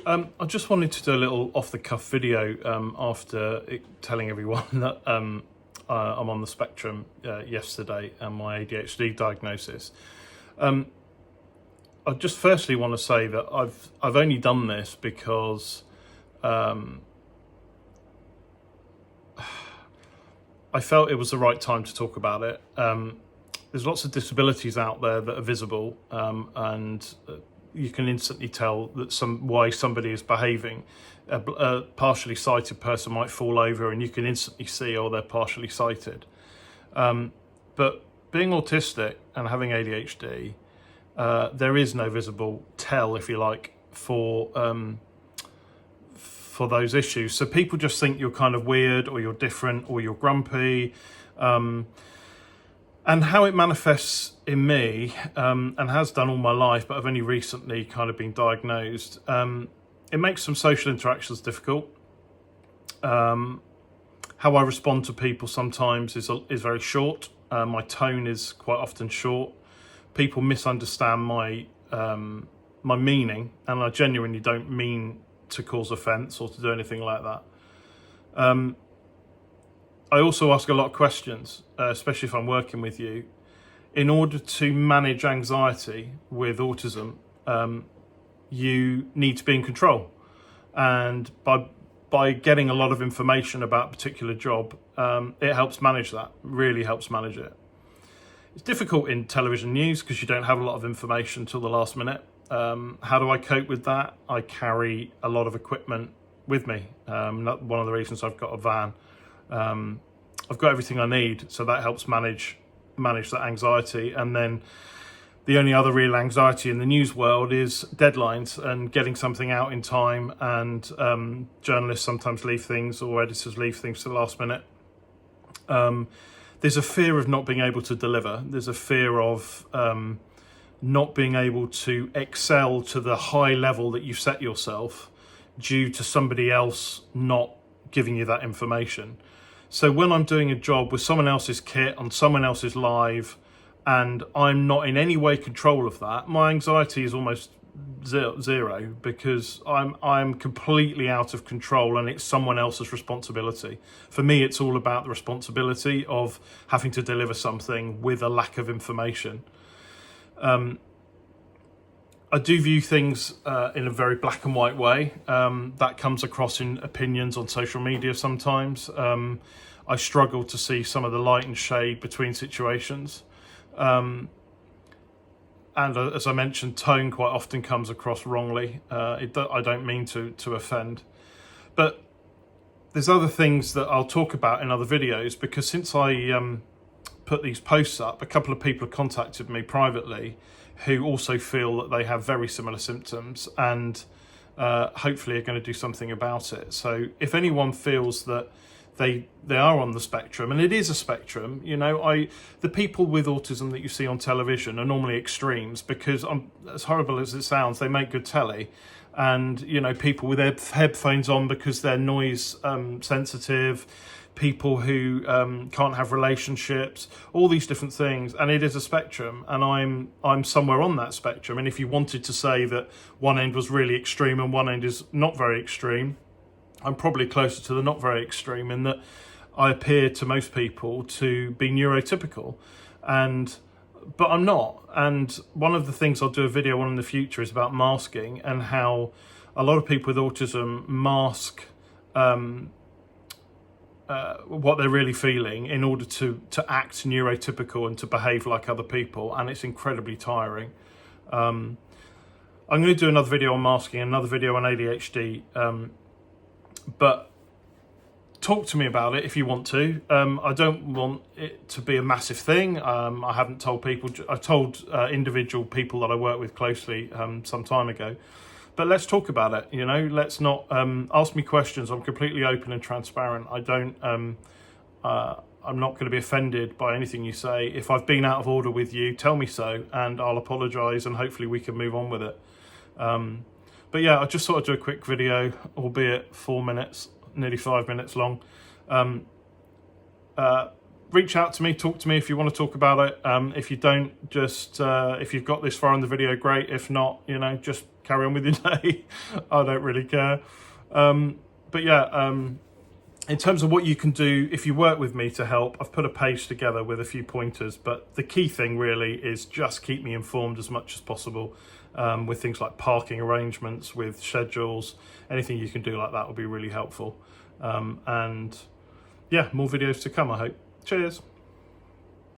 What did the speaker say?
I just wanted to do a little off-the-cuff video after telling everyone that I'm on the spectrum yesterday and my ADHD diagnosis. I just firstly want to say that I've only done this because I felt it was the right time to talk about it. There's lots of disabilities out there that are visible, and you can instantly tell that why somebody is behaving. A partially sighted person might fall over and you can instantly see, oh, they're partially sighted. But being autistic and having ADHD, there is no visible tell, if you like, for those issues. So people just think you're kind of weird, or you're different, or you're grumpy. And how it manifests in me, and has done all my life, but I've only recently kind of been diagnosed, it makes some social interactions difficult. How I respond to people sometimes is very short. My tone is quite often short. People misunderstand my meaning, and I genuinely don't mean to cause offence or to do anything like that. I also ask a lot of questions, especially if I'm working with you. In order to manage anxiety with autism, you need to be in control. And by getting a lot of information about a particular job, it helps manage that, really helps manage it. It's difficult in television news because you don't have a lot of information till the last minute. How do I cope with that? I carry a lot of equipment with me. One of the reasons I've got a van. I've got everything I need, so that helps manage that anxiety. And then the only other real anxiety in the news world is deadlines and getting something out in time. And journalists sometimes leave things, or editors leave things to the last minute. There's a fear of not being able to deliver. There's a fear of not being able to excel to the high level that you've set yourself due to somebody else not giving you that information. So when I'm doing a job with someone else's kit on someone else's live, and I'm not in any way control of that, my anxiety is almost zero, because I'm completely out of control and it's someone else's responsibility. For me, it's all about the responsibility of having to deliver something with a lack of information. I do view things in a very black and white way. That comes across in opinions on social media sometimes. I struggle to see some of the light and shade between situations. And as I mentioned, tone quite often comes across wrongly. I don't mean to offend. But there's other things that I'll talk about in other videos, because since I put these posts up, a couple of people have contacted me privately who also feel that they have very similar symptoms, and hopefully are going to do something about it. So if anyone feels that they are on the spectrum, and it is a spectrum, you know, the people with autism that you see on television are normally extremes, because as horrible as it sounds, they make good telly. And, you know, people with their headphones on because they're noise sensitive, people who can't have relationships, all these different things. And it is a spectrum, and I'm somewhere on that spectrum. And if you wanted to say that one end was really extreme and one end is not very extreme, I'm probably closer to the not very extreme, in that I appear to most people to be neurotypical, but I'm not. And one of the things I'll do a video on in the future is about masking, and how a lot of people with autism mask what they're really feeling in order to act neurotypical and to behave like other people, and it's incredibly tiring. I'm going to do another video on masking, another video on ADHD, but talk to me about it if you want to. I don't want it to be a massive thing. I haven't told people. I told individual people that I work with closely some time ago. But let's talk about it. You know, let's not ask me questions. I'm completely open and transparent. I'm not going to be offended by anything you say. If I've been out of order with you, tell me so, and I'll apologise, and hopefully we can move on with it. But yeah, I just thought I'd do a quick video, albeit 4 minutes, nearly 5 minutes long. reach out to me, talk to me if you want to talk about it. If you don't, just if you've got this far in the video, great. If not, you know, just carry on with your day. I don't really care. But yeah, in terms of what you can do if you work with me to help, I've put a page together with a few pointers, but the key thing really is just keep me informed as much as possible, with things like parking arrangements, with schedules. Anything you can do like that will be really helpful. And yeah, more videos to come, I hope. Cheers.